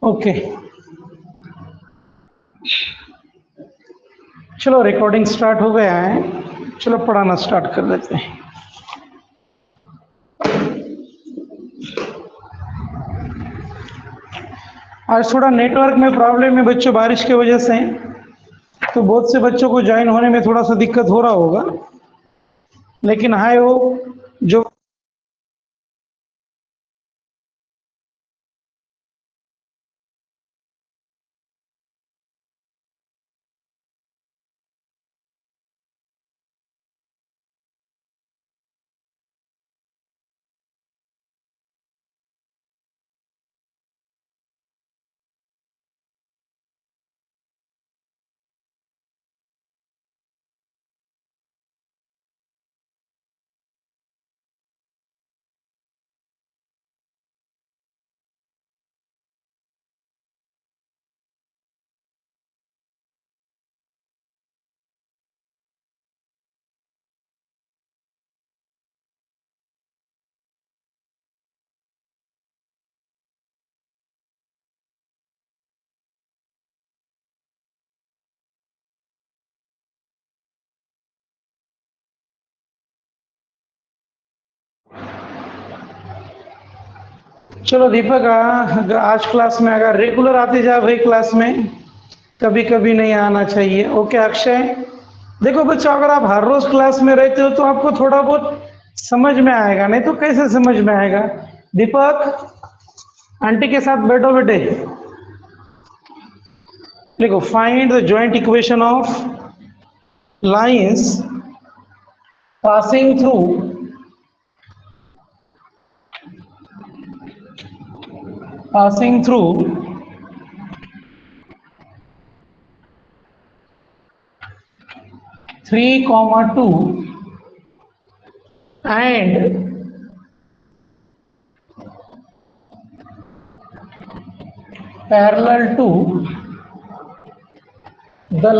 Okay, चलो recording start हो गया है, चलो पढ़ाना स्टार्ट कर देते हैं। आज थोड़ा नेटवर्क में प्रॉब्लम है बच्चों, बारिश की वजह से, तो बहुत से बच्चों को ज्वाइन होने में थोड़ा सा दिक्कत हो रहा होगा, लेकिन हाय वो जो चलो दीपक आज क्लास में अगर रेगुलर आते जाओ भाई क्लास में, कभी कभी नहीं आना चाहिए। ओके अक्षय, देखो बच्चों अगर आप हर रोज क्लास में रहते हो तो आपको थोड़ा बहुत समझ में आएगा, नहीं तो कैसे समझ में आएगा। दीपक आंटी के साथ बैठो बेटे, देखो find the joint equation of lines passing through passing through 3, 2 and parallel to the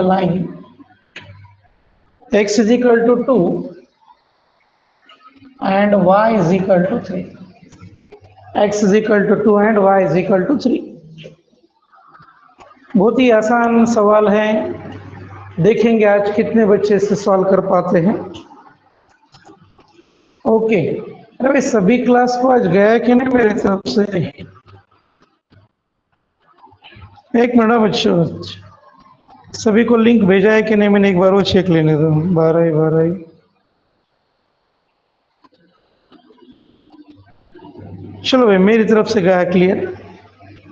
line, x is equal to 2 and y is equal to 3. x is equal to 2 and y is equal to 3. बहुत ही आसान सवाल है, देखेंगे आज कितने बच्चे इसे solve कर पाते हैं। ओके, अरे सभी क्लास को आज गया कि नहीं मेरे तरफ से? एक मिनट बच्चों, सभी को लिंक भेजा है कि नहीं मैंने एक बार वो चेक लेने दो। 12 चलो भाई मेरी तरफ से गया क्लियर।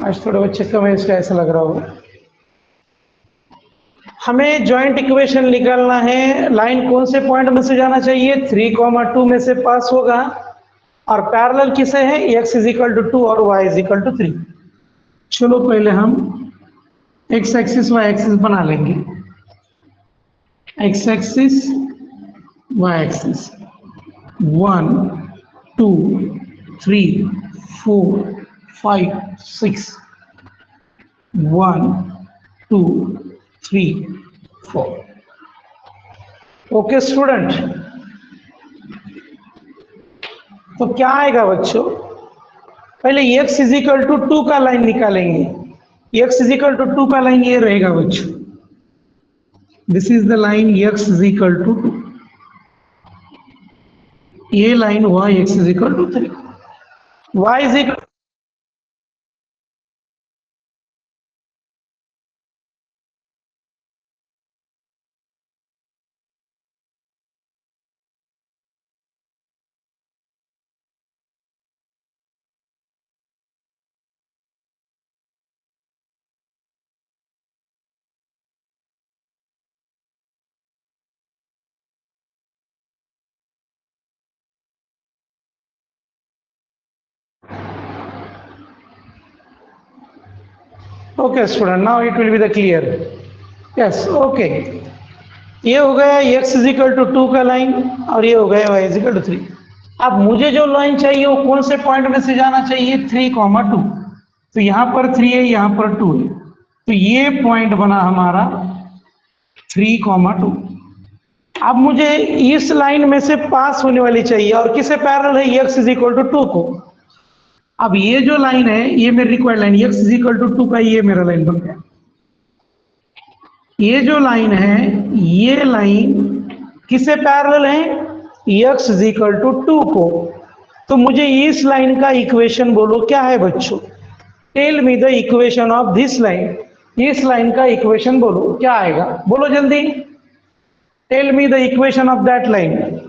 आज थोड़े बच्चे कम है इसका ऐसा लग रहा होगा। हमें जॉइंट इक्वेशन निकालना है, लाइन कौन से पॉइंट में से जाना चाहिए? 3, 2 में से पास होगा, और पैरेलल किसे है? x इज इक्वल टू 2 और y इज इक्वल टू 3। चलो पहले हम x एक्सिस y एक्सिस बना लेंगे। x axis y axis 1 2 3 4 5 6 1 2 3 4। Okay student, तो क्या आएगा बच्चों? पहले x इज इक्वल टू 2 का लाइन निकालेंगे। x इज इक्वल टू 2 का लाइन ये रहेगा बच्चों, this is the line x is equal to 2। ये लाइन हुआ x is equal to 3, y is equal okay student, now it will be the clear. Yes okay, ये हो गया x is equal to 2 का line, और ये हो गया y इज इक्वल टू 3। अब मुझे जो लाइन चाहिए वो कौन से पॉइंट में से जाना चाहिए? 3, 2। तो यहां पर 3 है, यहां पर 2 है, तो ये पॉइंट बना हमारा 3, 2। अब मुझे इस लाइन में से पास होने वाली चाहिए और किसे पैरेलल है, x इज इक्वल टू 2 को। अब ये जो लाइन है ये मेरी required line, x is equal to 2 का ये मेरा लाइन बन गया। ये जो लाइन है ये लाइन किसे पैरेलल है, x इज इक्वल टू 2 को। तो मुझे इस लाइन का इक्वेशन बोलो क्या है बच्चों, tell me the equation of this line. इस लाइन का इक्वेशन बोलो क्या आएगा, बोलो जल्दी, tell me the equation of that line.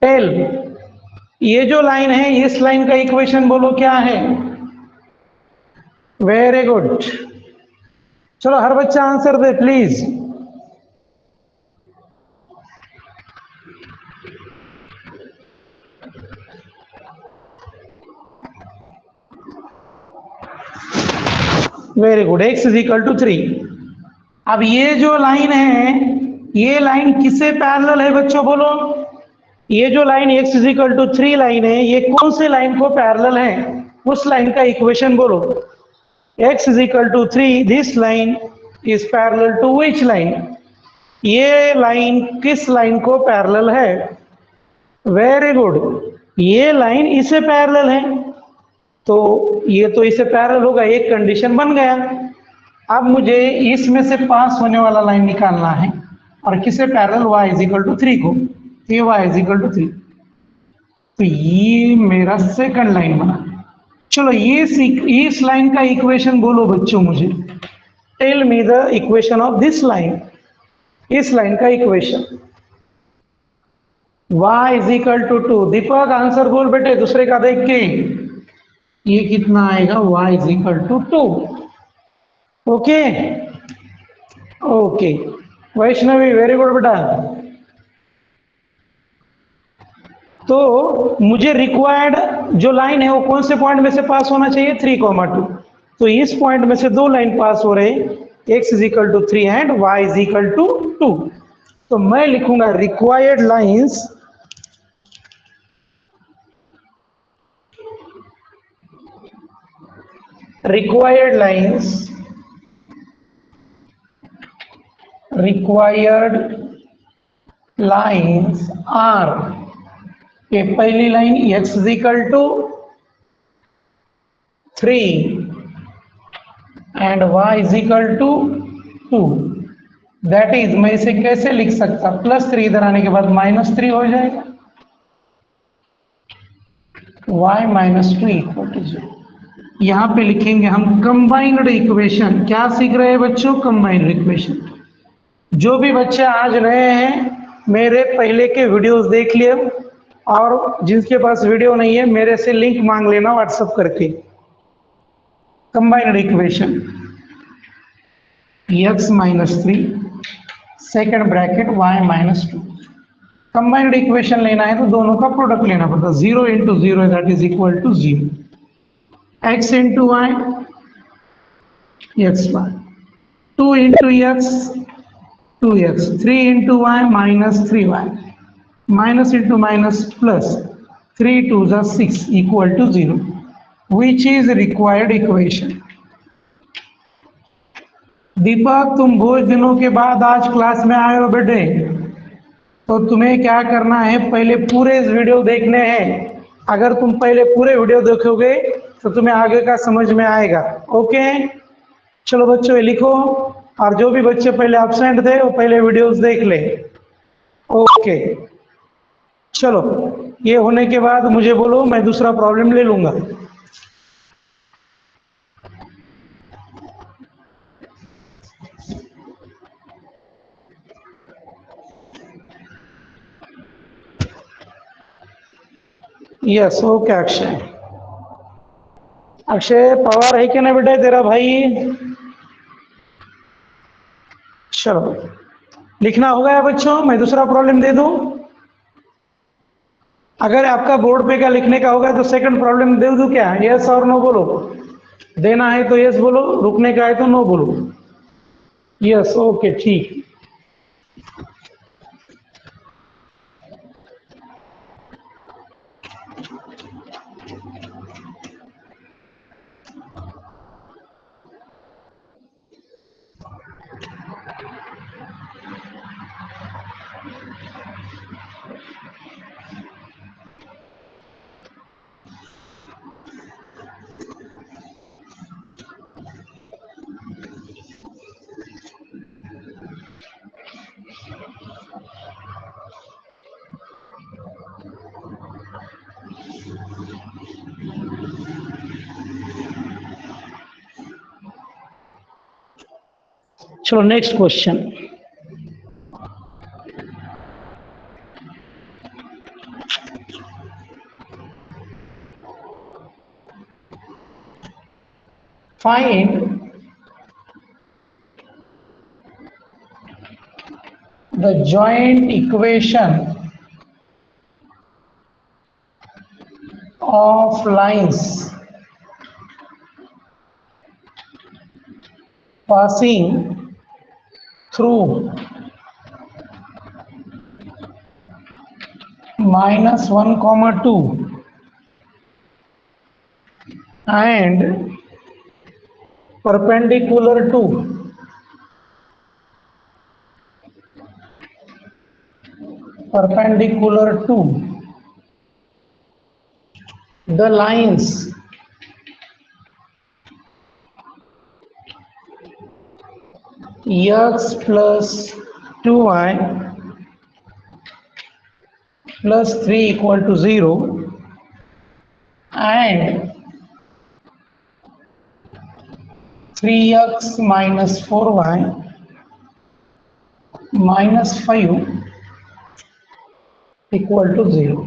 Tell, ये जो लाइन है इस लाइन का इक्वेशन बोलो क्या है। वेरी गुड, चलो हर बच्चा आंसर दे please. Very good, x is equal to 3। अब ये जो लाइन है ये लाइन किसे पैरेलल है बच्चों बोलो, ये जो line x is equal to 3 line है ये कौन से लाइन को पैरेलल है, उस लाइन का इक्वेशन बोलो। x is equal to 3, this line is parallel to which line, ये लाइन किस लाइन को पैरेलल है। वेरी गुड, ये लाइन इसे पैरेलल है, तो ये तो इसे पैरेलल होगा, एक कंडीशन बन गया। अब मुझे इसमें से पास होने वाला लाइन निकालना है और किसे parallel, y is equal to 3 को, तो ये y इज इक्वल टू 3, तो ये मेरा सेकंड लाइन बना। चलो ये इस लाइन का इक्वेशन बोलो बच्चों मुझे, tell me the equation of this line, इस लाइन का equation. y is equal to 2, Deepak answer बोल बेटे दूसरे का देख के, ये कितना आएगा, y is equal to 2। Okay okay, Vaishnavi very good बेटा। तो मुझे रिक्वायर्ड जो लाइन है वो कौन से पॉइंट में से पास होना चाहिए, 3,2। तो इस पॉइंट में से दो लाइन पास हो रहे, x is equal to 3 and y is equal to 2। तो मैं लिखूंगा required lines, required lines are, ये पहली line x is equal to 3 and y is equal to 2। That is, मैं इसे कैसे लिख सकता, +3 इधर आने के बाद -3 हो जाएगा, y माइनस 2 इक्वल टू 0। यहां पे लिखेंगे हम कंबाइंड इक्वेशन। क्या सीख रहे हैं बच्चों, कंबाइंड इक्वेशन। जो भी बच्चे आज नए हैं मेरे पहले के वीडियोस देख लिए, और जिनके पास वीडियो नहीं है मेरे से लिंक मांग लेना व्हाट्सएप करके। Combined equation, x minus 3 second bracket y minus 2। Combined equation लेना है तो दोनों का प्रोडक्ट लेना पड़ता, 0 into 0 that is equal to 0, x into Y X Y, 2 into X 2x, 3 into y minus 3y, minus into minus plus, 3 2 the 6 equal to 0, which is required equation। दीपक तुम बहुत दिनों के बाद आज क्लास में आए हो बेटे, तो तुम्हें क्या करना है, पहले पूरे वीडियो देखने हैं। अगर तुम पहले पूरे वीडियो देखोगे तो तुम्हें आगे का समझ में आएगा। ओके चलो बच्चों ये लिखो, और जो भी बच्चे पहले एब्सेंट थे वो पहले वीडियोस देख ले। ओके चलो, ये होने के बाद मुझे बोलो, मैं दूसरा प्रॉब्लम ले लूंगा। यस ओके अक्षय, अक्षय पवार है क्या ना बेटा तेरा भाई। चलो लिखना होगा या बच्चों, मैं दूसरा प्रॉब्लम दे दूं। अगर आपका बोर्ड पे का लिखने का होगा तो सेकंड प्रॉब्लम दे दूं क्या, यस और नो बोलो, देना है तो यस बोलो, रुकने का है तो नो बोलो। यस ओके ठीक। चलो next question. Find the joint equation of lines passing through -1, 2 and perpendicular to the lines x plus 2y plus 3 equal to 0 and 3x minus 4y minus 5 equal to 0।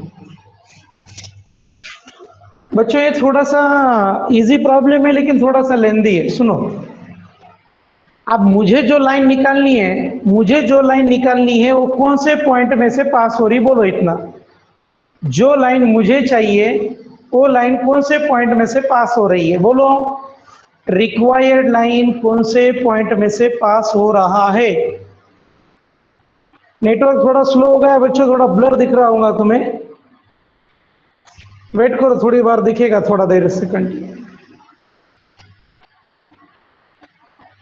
बच्चों ये थोड़ा सा easy problem है लेकिन थोड़ा सा लेंदी है। सुनो, अब मुझे जो लाइन निकालनी है वो कौन से पॉइंट में से पास हो रही, बोलो इतना। जो लाइन मुझे चाहिए वो लाइन कौन से पॉइंट में से पास हो रही है, बोलो। रिक्वायर्ड लाइन कौन से पॉइंट में से पास हो रहा है। नेटवर्क थोड़ा स्लो हो गया बच्चों, थोड़ा ब्लर दिख रहा होगा तुम्हें। वेट करो, थोड़ी बार दिखेगा, थोड़ा देर सेकंड।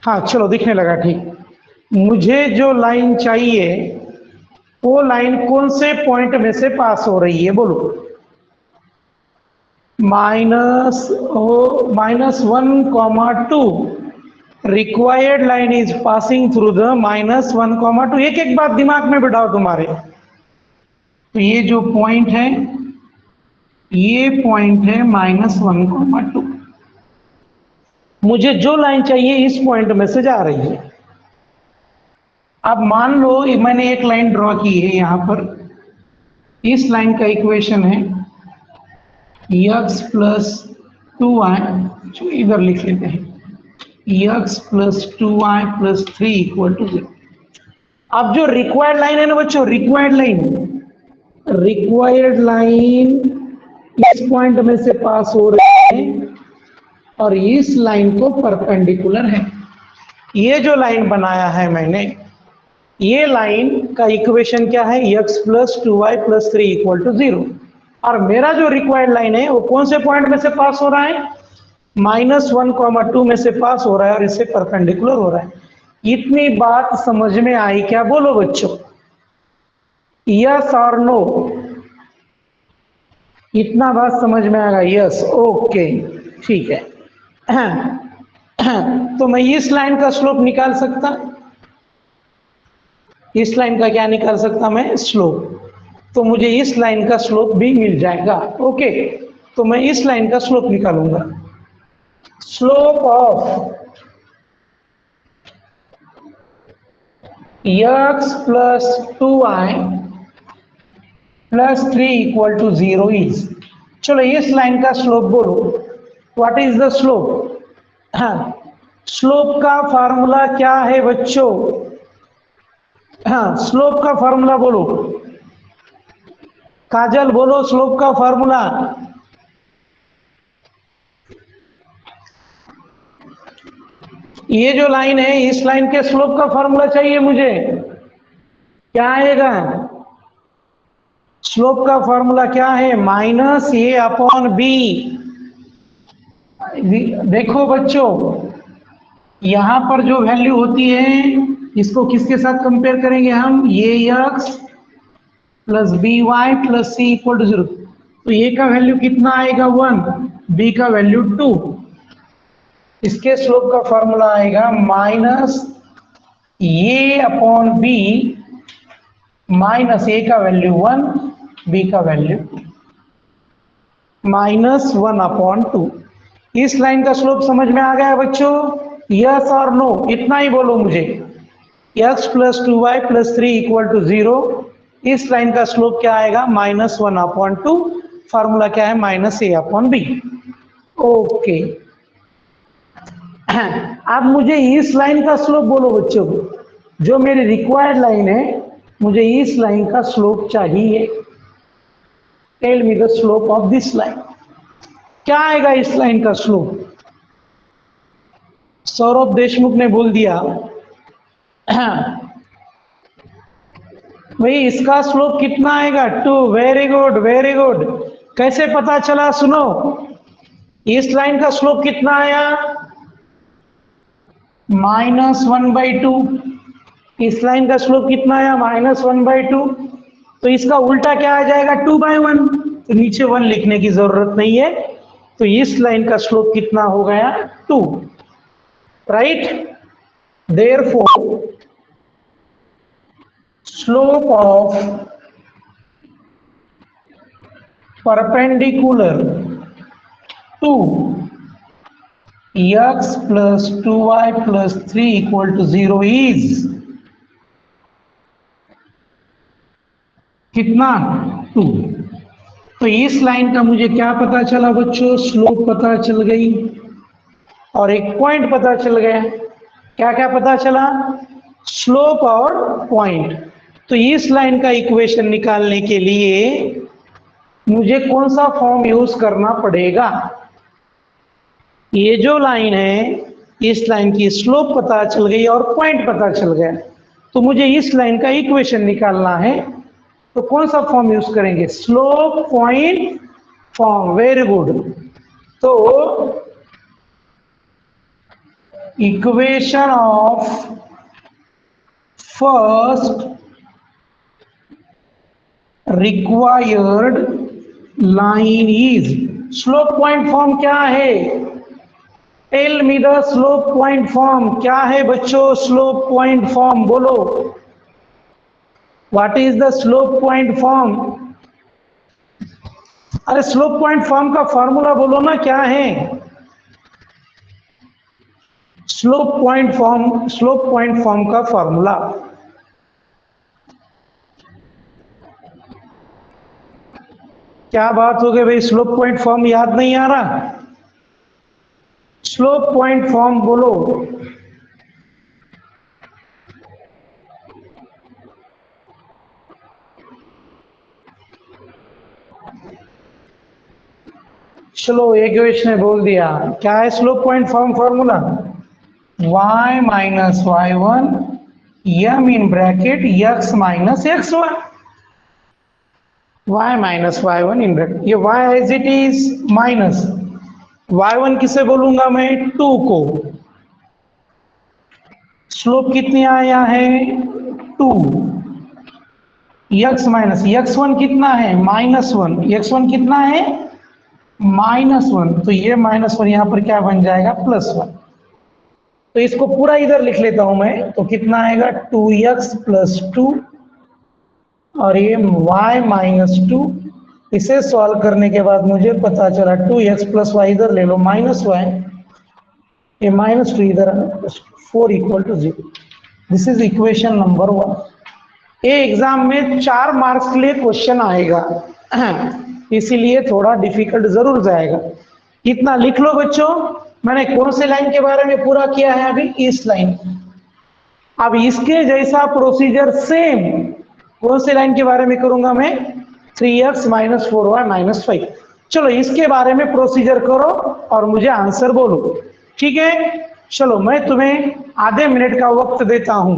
हाँ चलो दिखने लगा, ठीक। मुझे जो लाइन चाहिए वो लाइन कौन से पॉइंट में से पास हो रही है, बोलो। -1, 2 required line is passing through the -1, 2। एक एक बात दिमाग में बिठाओ तुम्हारे। तो ये जो पॉइंट है, ये पॉइंट है -1, 2। मुझे जो लाइन चाहिए इस पॉइंट में से जा रही है। अब मान लो मैंने एक लाइन ड्रॉ की है यहां पर। इस लाइन का इक्वेशन है x प्लस 2y, जो इधर लिख लेते हैं, x plus 2y plus 3 equal to 0। अब जो रिक्वायर्ड लाइन है ना बच्चों, रिक्वायर्ड लाइन इस पॉइंट में से पास हो रही है और इस लाइन को परपेंडिकुलर है। ये जो लाइन बनाया है मैंने, ये लाइन का इक्वेशन क्या है, x plus 2y plus 3 equal to 0। और मेरा जो रिक्वायर्ड लाइन है वो कौन से पॉइंट में से पास हो रहा है, -1, 2 में से पास हो रहा है और इससे परपेंडिकुलर हो रहा है। इतनी बात समझ में आई क्या, बोलो बच्चों। यस और नो, इतना बात समझ में आएगा? यस, ओके, ठीक है। तो मैं इस लाइन का स्लोप निकाल सकता, इस लाइन का क्या निकाल सकता मैं, स्लोप। तो मुझे इस लाइन का स्लोप भी मिल जाएगा। ओके, तो मैं इस लाइन का स्लोप निकालूंगा। Slope of x plus 2y plus 3 equal to 0 is. चलो इस लाइन का स्लोप बोलो, व्हाट इज द स्लोप। हाँ, स्लोप का फार्मूला क्या है बच्चों। हाँ, स्लोप का फार्मूला बोलो, काजल बोलो स्लोप का फार्मूला। ये जो लाइन है, इस लाइन के स्लोप का फार्मूला चाहिए मुझे। क्या आएगा स्लोप का फार्मूला, क्या है, -a/b। देखो बच्चों, यहां पर जो वैल्यू होती है इसको किसके साथ कंपेयर करेंगे हम, ये x plus by plus c equal to 0। तो ए का वैल्यू कितना आएगा 1, बी का वैल्यू 2। इसके स्लोप का फॉर्मूला आएगा -a/b, माइनस ए का वैल्यू 1, बी का वैल्यू -1/2। इस लाइन का स्लोप समझ में आ गया बच्चों, यस और नो, इतना ही बोलो मुझे। x plus 2y plus 3 equal to 0, इस लाइन का स्लोप क्या आएगा? -1/2। फार्मूला क्या है? -a/b। ओके, अब मुझे इस लाइन का स्लोप बोलो बच्चों, जो मेरी रिक्वायर्ड लाइन है, मुझे इस लाइन का स्लोप चाहिए। Tell me the slope of this line. क्या आएगा इस लाइन का स्लोप? सौरभ देशमुख ने बोल दिया भाई इसका स्लोप कितना आएगा? 2। Very good, very good. कैसे पता चला? सुनो, इस लाइन का स्लोप कितना आया? -1/2। इस लाइन का स्लोप कितना आया? -1/2। तो इसका उल्टा क्या आ जाएगा? 2/1। तो नीचे 1 लिखने की जरूरत नहीं है। तो इस लाइन का स्लोप कितना हो गया? 2। Right? Therefore slope of perpendicular to x plus 2y plus 3 equal to 0 is कितना? 2। तो इस लाइन का मुझे क्या पता चला बच्चों? स्लोप पता चल गई और एक पॉइंट पता चल गया। क्या क्या पता चला? स्लोप और पॉइंट। तो इस लाइन का इक्वेशन निकालने के लिए मुझे कौन सा फॉर्म यूज करना पड़ेगा? ये जो लाइन है, इस लाइन की स्लोप पता चल गई और पॉइंट पता चल गया, तो मुझे इस लाइन का इक्वेशन निकालना है। तो कौन सा फॉर्म यूज करेंगे? Slope point form. Very good. तो equation of first required line is, slope point form क्या है? Tell me the slope point form. क्या है बच्चों स्लोप पॉइंट फॉर्म? बोलो, what is the slope point form? अरे slope point form का formula बोलो ना, क्या है? स्लोप पॉइंट फॉर्म का फॉर्मूला क्या बात हो गई भाई? स्लोप पॉइंट फॉर्म याद नहीं आ रहा? स्लोप पॉइंट फॉर्म बोलो। चलो एक ने बोल दिया। क्या है slope point form formula? y minus y1 m in bracket x minus x1। y minus y1 in bracket, ये y as it is minus y1 किसे बोलूंगा मैं? 2 को। स्लोप कितनी आया है? 2। x माइनस x1 कितना है? -1। x1 कितना है? -1। तो ये -1 यहां पर क्या बन जाएगा? +1। तो इसको पूरा इधर लिख लेता हूं मैं। तो कितना आएगा? 2x प्लस 2 और ये y माइनस 2। इसे सॉल्व करने के बाद मुझे पता चला 2x प्लस वाई, इधर ले लो -y, ये -2 इधर 4 equal to 0। This is equation number 1। ये एग्जाम में 4 मार्क्स के लिए क्वेश्चन आएगा, इसीलिए थोड़ा डिफिकल्ट जरूर जाएगा। इतना लिख लो बच्चों। मैंने कौन से लाइन के बारे में पूरा किया है अभी? इस लाइन। अब इसके जैसा प्रोसीजर सेम कौन से लाइन के बारे में करूंगा मैं? 3x minus 4y minus 5। चलो इसके बारे में प्रोसीजर करो और मुझे आंसर बोलो, ठीक है? चलो मैं तुम्हें आधे मिनट का वक्त देता हूं।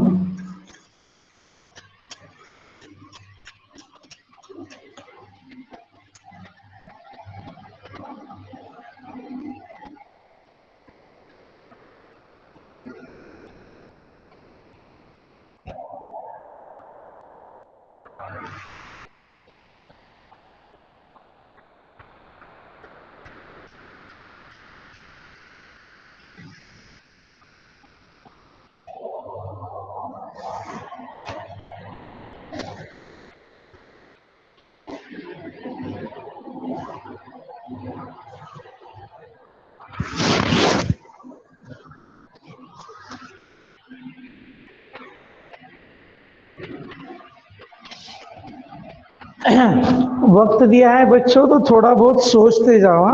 वक्त दिया है बच्चों तो थोड़ा बहुत सोचते जाओ।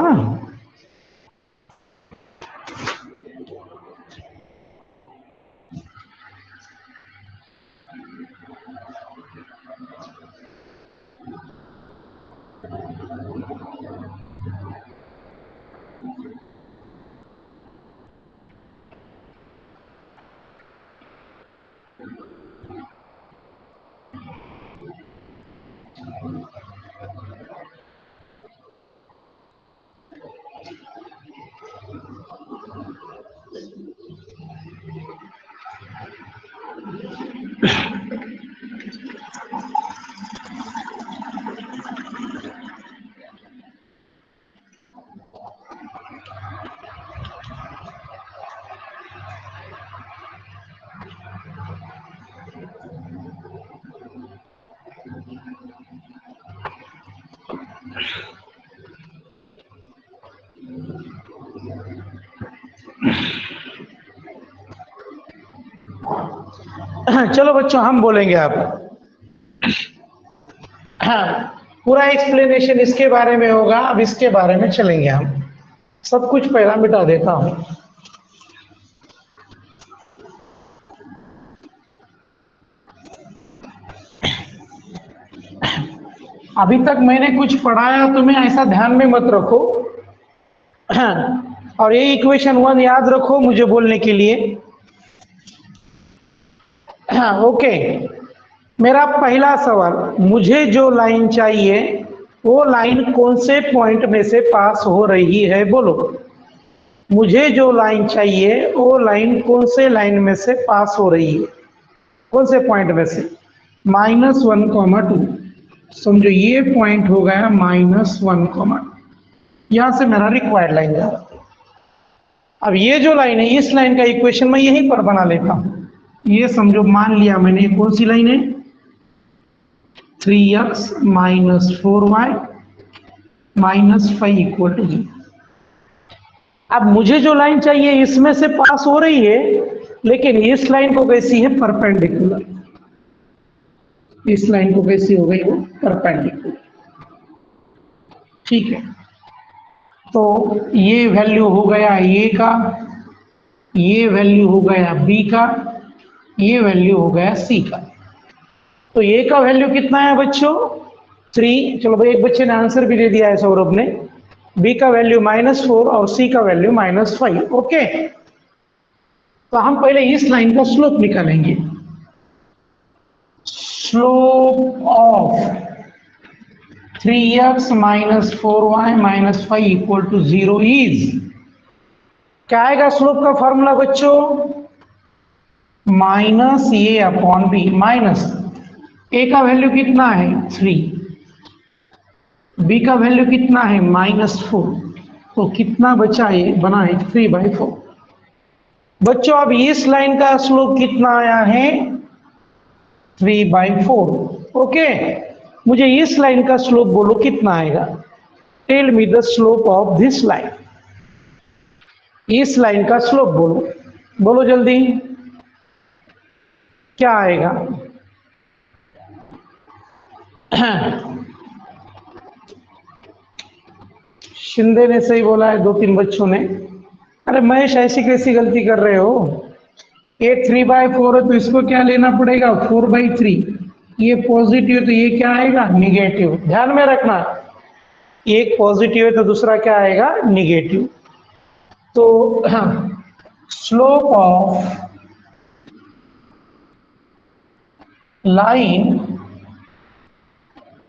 हाँ, चलो बच्चों हम बोलेंगे आप। हाँ, पूरा एक्सप्लेनेशन इसके बारे में होगा, अब इसके बारे में चलेंगे हम। सब कुछ पहला मिटा देता हूं। अभी तक मैंने कुछ पढ़ाया तुम्हें ऐसा ध्यान में मत रखो। और ये इक्वेशन 1 याद रखो मुझे बोलने के लिए। हाँ, ओके। मेरा पहला सवाल, मुझे जो लाइन चाहिए वो लाइन कौन से पॉइंट में से पास हो रही है, बोलो। मुझे जो लाइन चाहिए वो लाइन कौन से लाइन में से पास हो रही है, कौन से पॉइंट में से? -1, 2। समझो ये पॉइंट हो गया -1, यहां से मेरा रिक्वायर्ड लाइन जा रहा है। अब ये जो लाइन है, इस लाइन का इक्वेशन मैं यहीं पर बना लेता हूं। ये समझो मान लिया मैंने, कौन सी लाइन है? 3x - 4y - 5 = 0। अब मुझे जो लाइन चाहिए इसमें से पास हो रही है, लेकिन इस लाइन को कैसी है? परपेंडिकुलर। इस लाइन को कैसी हो गई? वो परपेंडिकुलर। ठीक है, तो ये वैल्यू हो गया ए का, ये वैल्यू हो गया बी का, ये वैल्यू हो गया सी का। तो ए का वैल्यू कितना है बच्चों? 3। चलो भाई, एक बच्चे ने आंसर भी दे दिया है, सौरभ ने। बी का वैल्यू -4 और सी का वैल्यू -5। ओके, तो हम पहले इस लाइन का स्लोप निकालेंगे। Slope of 3x - 4y - 5 = 0 is, क्या आएगा स्लोप का फॉर्मूला बच्चों? -a/b। माइनस ए का वैल्यू कितना है? 3। बी का वैल्यू कितना है? -4। तो कितना बचा? ये बना है 3/4। बच्चों अब इस लाइन का स्लोप कितना आया है? 3/4। ओके, मुझे इस लाइन का स्लोप बोलो कितना आएगा? Tell me the slope of this line. इस लाइन का स्लोप बोलो, बोलो जल्दी, क्या आएगा? शिंदे ने सही बोला है, 2-3 बच्चों ने। अरे महेश, ऐसी कैसी गलती कर रहे हो? ये 3/4 है तो इसको क्या लेना पड़ेगा? 4/3। ये पॉजिटिव तो ये क्या आएगा? निगेटिव। ध्यान में रखना, एक पॉजिटिव है तो दूसरा क्या आएगा? निगेटिव। तो slope of line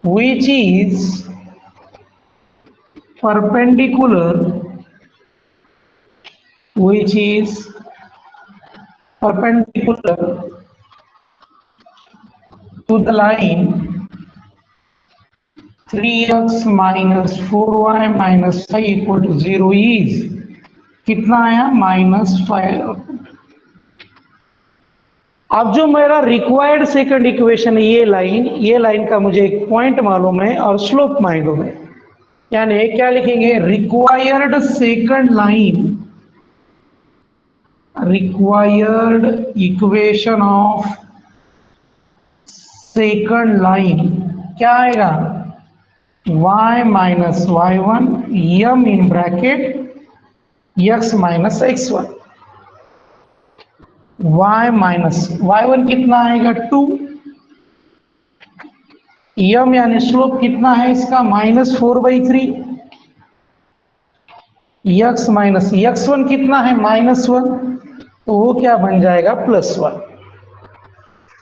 which is perpendicular, which is perpendicular to the line 3x - 4y - 5 = 0 is, कितना आया? -5। अब जो मेरा रिक्वायर्ड सेकंड इक्वेशन है, ये लाइन का मुझे एक पॉइंट मालूम है और स्लोप मालूम है, यानी क्या लिखेंगे? Required second line, required equation of second line क्या आएगा, y minus y1 m in bracket x minus x1, y minus y1 कितना आएगा 2, m यानी स्लोप कितना है इसका -4/3, x माइनस x1 कितना है -1, तो वो क्या बन जाएगा +1।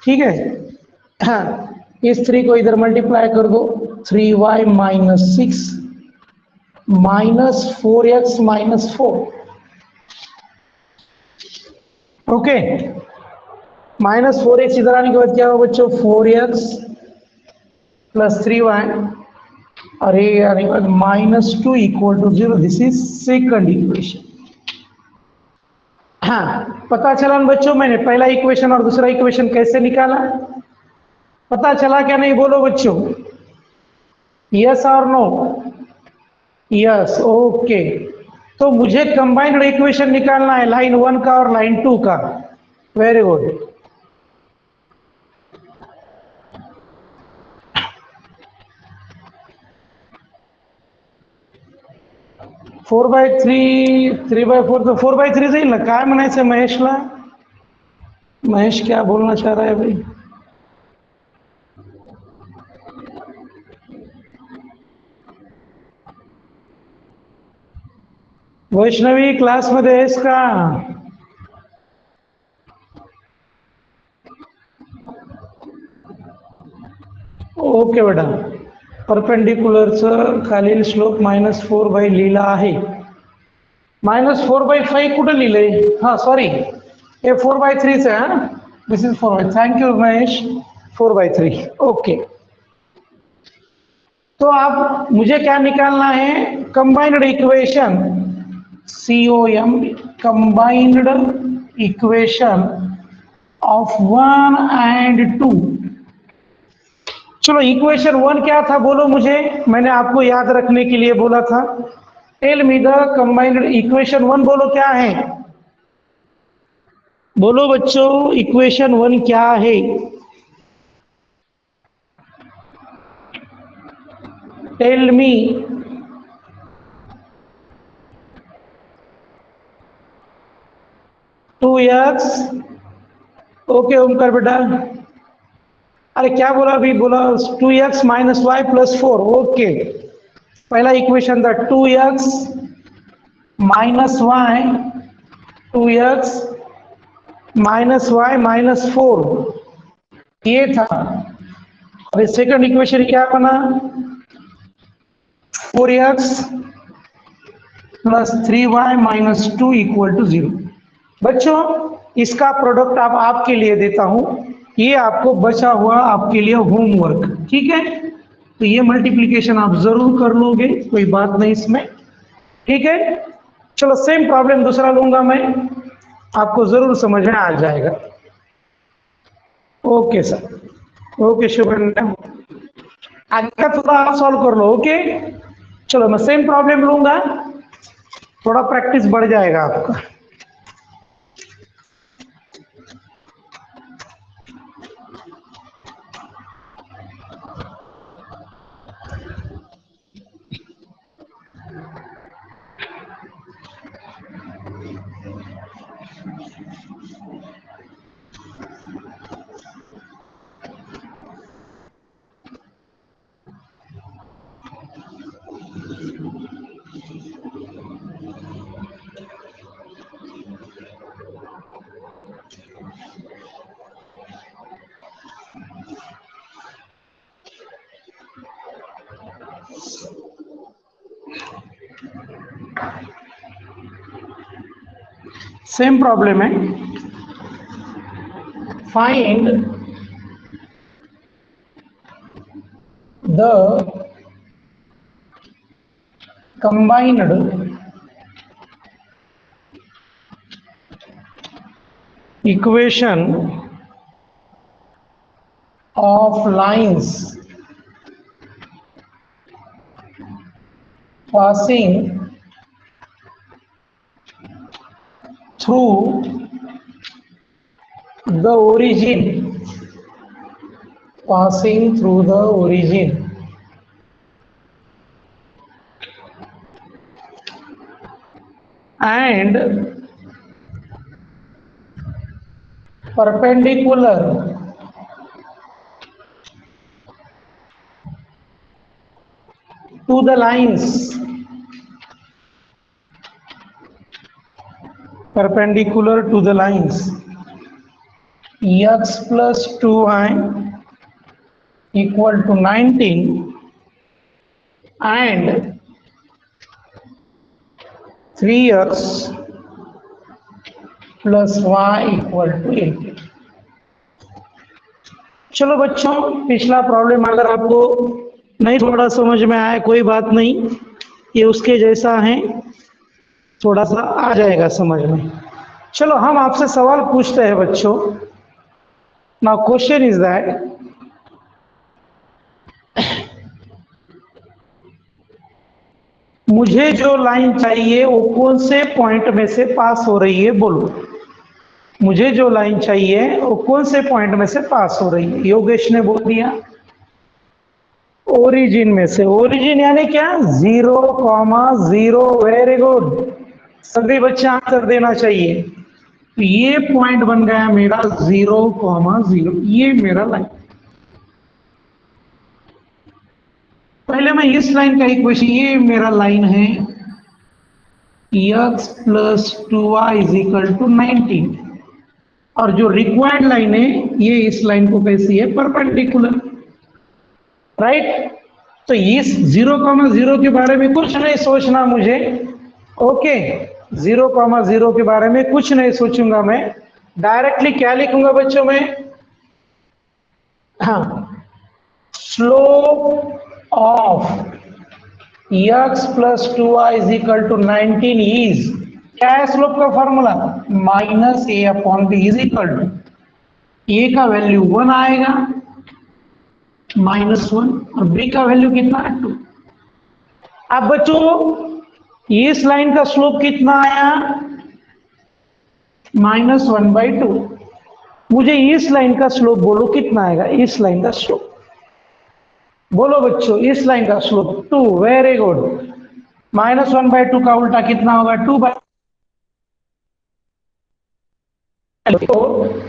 ठीक है, हाँ, इस 3 को इधर मल्टीप्लाई कर दो, 3y minus 6 minus 4x minus 4, okay, -4x इधर आने के बाद क्या होगा बच्चों, 4x प्लस 3y, और ये आने के बाद -2 equal to 0, this is second equation. हाँ, पता चला ना बच्चों, मैंने पहला इक्वेशन और दूसरा इक्वेशन कैसे निकाला, पता चला क्या नहीं, बोलो बच्चों, यस और नो, यस, ओके। तो मुझे कंबाइंड इक्वेशन निकालना है लाइन 1 का और लाइन 2 का, very good. Four by three, 3/4, तो 4/3 जाईल ना, काय म्हणायचं महेशला, महेश क्या बोलना चाह रहा है भाई, वैष्णवी क्लास मध्ये आहेस का, ओके बेटा, परपेंडिक्युलरचं खालील स्लोप -4 लिहिला आहे, -4/5 कुठं लिहिलंय, हा सॉरी, हे 4/3 है, हा, this is 4/3, thank you Mahesh, 4/3, okay. तो आप मुझे क्या निकालना है, combined equation, COM, combined equation of 1 and 2। चलो इक्वेशन 1 क्या था बोलो मुझे, मैंने आपको याद रखने के लिए बोला था, tell me the combined equation 1, बोलो क्या है, बोलो बच्चों इक्वेशन 1 क्या है, tell me, two x, okay Omkar बेटा, अरे क्या बोला अभी, बोला 2x minus y plus 4, okay, पहला इक्वेशन था 2x minus y, 2x minus y minus 4, ये था। अभी सेकंड इक्वेशन क्या बना, 4x plus 3y minus 2 equal to 0। बच्चों इसका प्रोडक्ट आप आपके लिए देता हूं, ये आपको बचा हुआ आपके लिए होमवर्क, ठीक है, तो ये मल्टीप्लिकेशन आप जरूर कर लोगे, कोई बात नहीं इसमें, ठीक है। चलो सेम प्रॉब्लम दूसरा लूंगा मैं, आपको जरूर समझ में आ जाएगा, ओके सर, ओके शुभन, आगे का थोड़ा आप सॉल्व कर लो, ओके। चलो मैं सेम प्रॉब्लम लूंगा, थोड़ा प्रैक्टिस बढ़ जाएगा आपका। सेम प्रॉब्लम है, find the combined equation of lines passing through the origin passing through the origin and perpendicular to the lines, perpendicular to the lines, x plus 2y equal to 19 and 3x plus y equal to 18। चलो बच्चों, पिछला problem अगर आपको नहीं थोड़ा समझ में आया कोई बात नहीं, ये उसके जैसा है, थोड़ा सा आ जाएगा समझ में। चलो हम आपसे सवाल पूछते हैं बच्चों। नाउ क्वेश्चन इज दैट मुझे जो लाइन चाहिए वो कौन से पॉइंट में से पास हो रही है, बोलो। मुझे जो लाइन चाहिए वो कौन से पॉइंट में से पास हो रही है? योगेश ने बोल दिया ओरिजिन में से। ओरिजिन यानी क्या? 0,0। वेरी गुड, सभी बच्चे आंसर देना चाहिए। तो ये पॉइंट बन गया मेरा 0,0, ये मेरा लाइन। पहले मैं इस लाइन का इक्वेशन, ये मेरा लाइन है x plus 2y is equal to 19, और जो रिक्वायर्ड लाइन है ये इस लाइन को कैसी है? Perpendicular, right. तो इस 0,0 के बारे में कुछ नहीं सोचना मुझे, ओके। 0,0 के बारे में कुछ नहीं सोचूंगा मैं, डायरेक्टली क्या लिखूंगा बच्चों में? हाँ, slope of x plus 2y is equal to 19 is, क्या है स्लोप का formula? Minus a upon b is equal to, a का वैल्यू 1 आएगा, -1, और b का वैल्यू कितना है? 2। अब बच्चों इस लाइन का स्लोप कितना आया? -1/2। मुझे इस लाइन का स्लोप बोलो कितना आएगा? इस लाइन का स्लोप बोलो बच्चों, इस लाइन का स्लोप 2। Very good. -1/2 का उल्टा कितना होगा? 2/।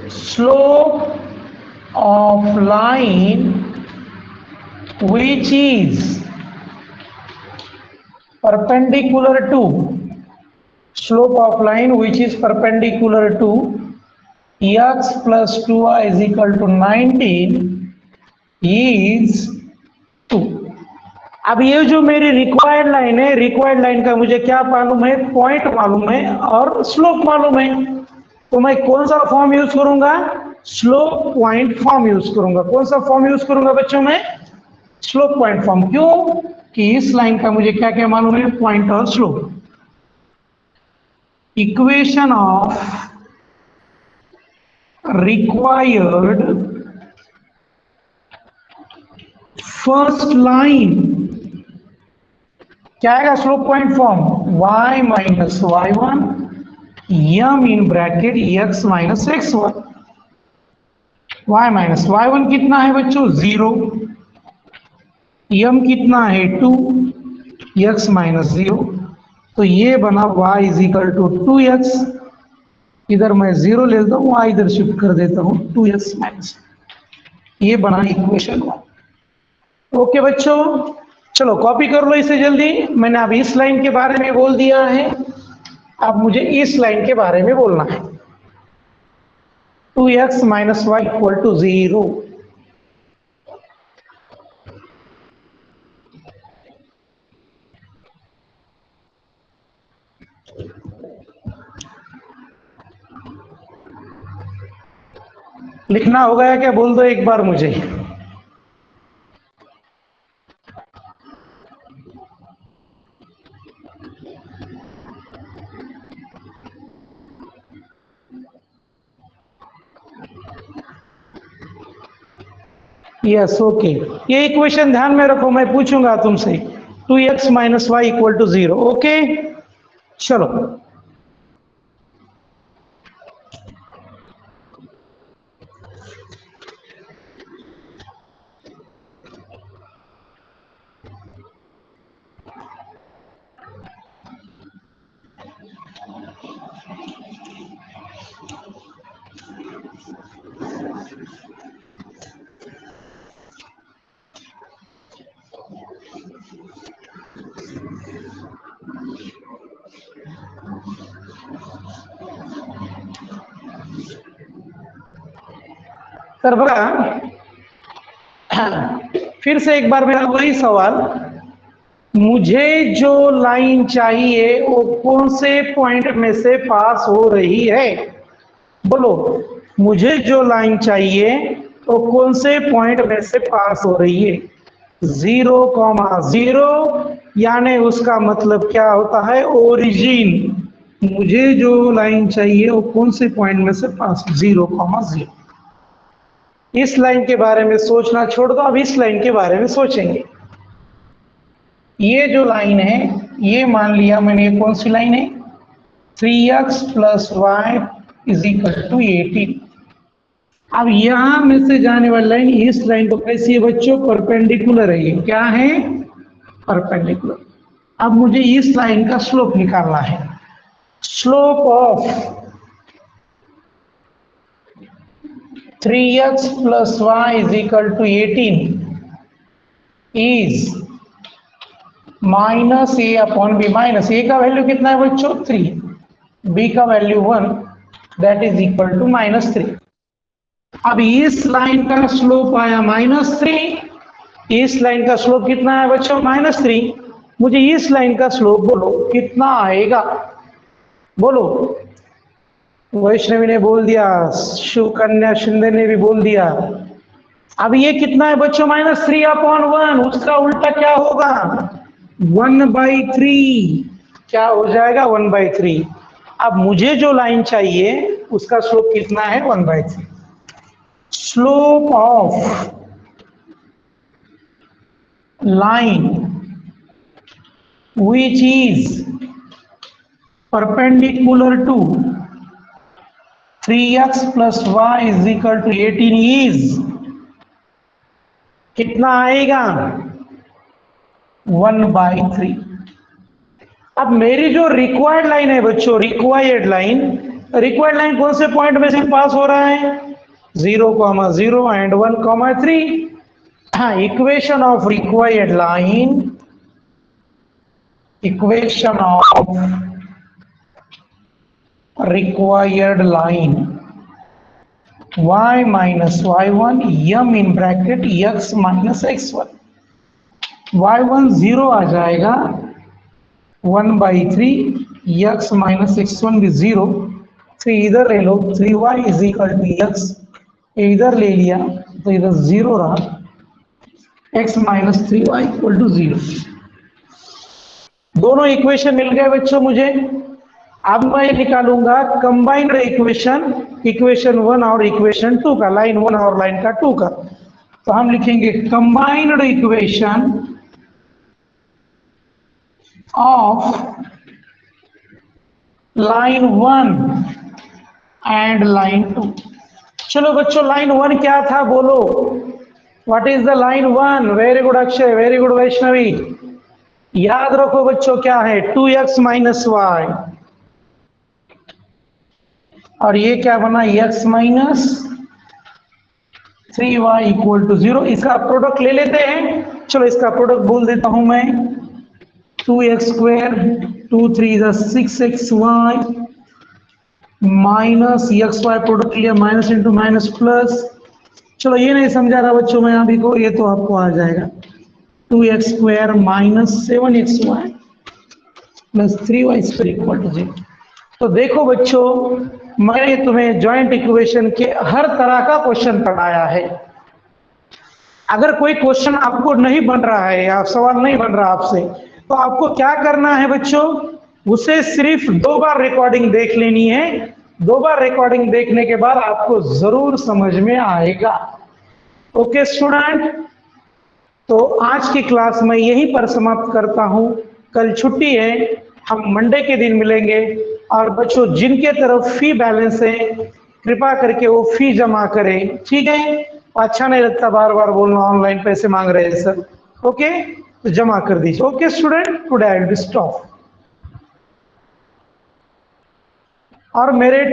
Slope of line which is perpendicular to, slope of line which is perpendicular to x plus 2y is equal to 19 is 2। अब ये जो मेरी रिक्वायर्ड लाइन है, रिक्वायर्ड लाइन का मुझे क्या मालूम है? पॉइंट मालूम है और स्लोप मालूम है। तो मैं कौन सा फॉर्म यूज करूंगा? स्लोप पॉइंट फॉर्म यूज करूंगा। कौन सा फॉर्म यूज करूंगा बच्चों में? Slope point form. क्यों? कि इस लाइन का मुझे क्या क्या मालूम है? पॉइंट और slope. Equation of required first line क्या आएगा? Slope point form y minus y1 m in bracket x minus x1। y minus y1 कितना है बच्चों? 0। m कितना है? 2। x minus 0। तो ये बना y is equal to 2x। इधर मैं 0 ले लेता हूँ, y इधर शिफ्ट कर देता हूँ, 2x माइनस। ये बना इक्वेशन 1। ओके बच्चों, चलो कॉपी कर लो इसे जल्दी। मैंने अब इस लाइन के बारे में बोल दिया है, अब मुझे इस लाइन के बारे में बोलना है। 2x minus y equal to 0। लिखना होगा या क्या? बोल दो एक बार मुझे। Yes, okay. ये इक्वेशन ध्यान में रखो, मैं पूछूंगा तुमसे। 2x minus y equal to 0। Okay, चलो तर बघा फिर से एक बार मेरा वही सवाल, मुझे जो लाइन चाहिए वो कौन से पॉइंट में से पास हो रही है? बोलो, मुझे जो लाइन चाहिए वो कौन से पॉइंट में से पास हो रही है? 0,0 यानी उसका मतलब क्या होता है? ओरिजिन। मुझे जो लाइन चाहिए वो कौन से पॉइंट में से पास? 0,0। इस लाइन के बारे में सोचना छोड़ दो, अब इस लाइन के बारे में सोचेंगे। ये जो लाइन है, ये मान लिया मैंने, ये कौन सी लाइन है? 3x + y = 18। अब यहां में से जाने वाली लाइन इस लाइन को कैसी है बच्चों? परपेंडिकुलर है। ये क्या है? परपेंडिकुलर। अब मुझे इस लाइन का स्लोप निकालना है। Slope of 3x + y = 18 is -a/b। Minus a का वैल्यू कितना है बच्चों? 3, b का value 1, that is equal to -3। अब इस लाइन का स्लोप आया -3। इस लाइन का स्लोप कितना है बच्चों? -3। मुझे इस लाइन का स्लोप बोलो कितना आएगा? बोलो। वैष्णवी ने बोल दिया, सुकन्या शिंदे ने भी बोल दिया। अब ये कितना है बच्चों? -3/1। उसका उल्टा क्या होगा? 1/3। क्या हो जाएगा? 1/3। अब मुझे जो लाइन चाहिए उसका स्लोप कितना है? 1/3। Slope of line which is perpendicular to 3x + y = 18 is कितना आएगा? 1/3। अब मेरी जो रिक्वायर्ड लाइन है बच्चों, रिक्वायर्ड लाइन कौन से पॉइंट में से पास हो रहा है? 0,0 एंड 1,3। हाँ, equation of required line, equation of required line y - y1 m in bracket x - x1। y1 0 आ जाएगा, 1/3, x - x1 भी 0। 3 इधर ले लो, 3y = x, इधर ले लिया तो इधर 0 रहा, x - 3y = 0। दोनों इक्वेशन मिल गए बच्चों मुझे। अब मैं निकालूंगा कंबाइंड इक्वेशन, इक्वेशन 1 और इक्वेशन 2 का, लाइन 1 और लाइन का 2 का। तो हम लिखेंगे combined equation of line 1 and line 2। चलो बच्चों, लाइन 1 क्या था बोलो? What is the line 1? Very good Akshay, very good Vaishnavi. याद रखो बच्चों, क्या है? 2x - y। और ये क्या बना? x - 3y = 0। इसका प्रोडक्ट ले लेते हैं। चलो इसका प्रोडक्ट बोल देता हूं मैं। 2x², 2 3 = 6xy -xy, प्रोडक्ट लिया, माइनस इंटू माइनस प्लस। चलो ये नहीं समझा था बच्चों मैं अभी को, ये तो आपको आ जाएगा। 2x² - 7xy + 3y² = 0। तो देखो बच्चों, मैंने तुम्हें जॉइंट इक्वेशन के हर तरह का क्वेश्चन पढ़ाया है। अगर कोई क्वेश्चन आपको नहीं बन रहा है या सवाल नहीं बन रहा आपसे, तो आपको क्या करना है बच्चों? उसे सिर्फ 2 बार रिकॉर्डिंग देख लेनी है। 2 बार रिकॉर्डिंग देखने के बाद आपको जरूर समझ में आएगा। ओके स्टूडेंट, तो आज की क्लास मैं यहीं पर समाप्त करता हूं। कल छुट्टी है, हम मंडे के दिन मिलेंगे। और बच्चों, जिनके तरफ फी बैलेंस है कृपा करके वो फी जमा करें, ठीक है? अच्छा नहीं लगता बार बार बोलना ऑनलाइन पैसे मांग रहे हैं सर। ओके, तो जमा कर दीजिए। Okay student, today I will stop. और मेरे